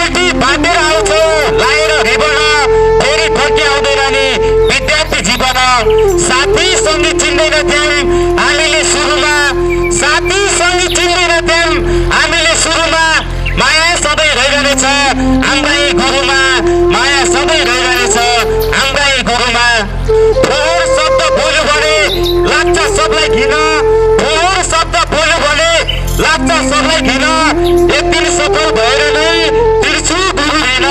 एकैचोटि बाँधेर आउँछौ लाएर रिबन फेरि फर्की आउँदैन नि विद्यार्थी जीवन। साथी सँगै चिन्दैनथ्यौँ हामीले सुरुमा, साथी सँगै चिन्दैनथ्यौँ हामीले सुरुमा। माया सधैँ रहिरहनेछ हाम्रा यी गुरुमा, माया सधैँ रहिरहनेछ हाम्रा यी गुरुमा। फोहोर शब्द बोल्यो भने लाग्छ सबलाई घिन, फोहोर शब्द बोल्यो भने लाग्छ सबलाई घिन। एक दिन सफल भएर नै तिर्छु गुरु ऋण,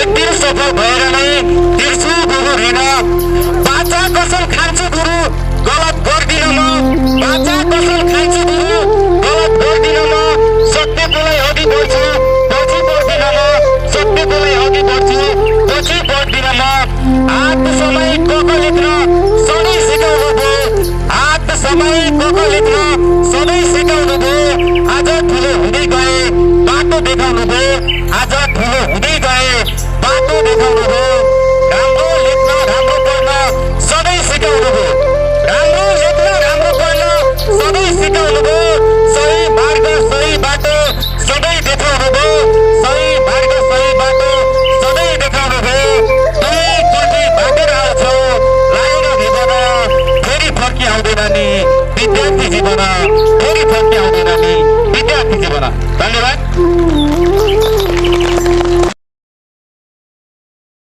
एक दिन सफल भएर नै तिर्छु गुरु ऋण। बाचा कसम खान्छु गुरु गलत गर्दिन म, बाचा कसम खान्छु गुरु गलत गर्दिन म। सत्यकोलाई अघि बढ्छु पछि बढ्दिन म, सत्यकोलाई अघि बढ्छु पछि बढ्दिन म। हात समय कको लेख्न सधैँ सिकाउनु भयो, हात समय कको लेख्न सधैँ सिकाउनु भयो। आज ठुलो हुँदै गए बाटो देखाउनु भयो, आज ठुलो हुँदै गए बाटो देखाउनु भयो। राम्रो लेख्न राम्रो पढ्न सधैँ सिकाउनु भयो, राम्रो लेख्न राम्रो पढ्न सधैँ सिकाउनु भयो। सही मार्ग सही बाटो सधैँ देखाउनु भयो, सही मार्ग सही बाटो सधैँ देखाउनु भयो। दुईचोटि बाँधेर आउँछौ लाएर रिबन फेरि फर्की आउँदैन नि विद्यार्थी जीवन, फेरि फर्की आउँदैन नि विद्यार्थी जीवन। धन्यवाद।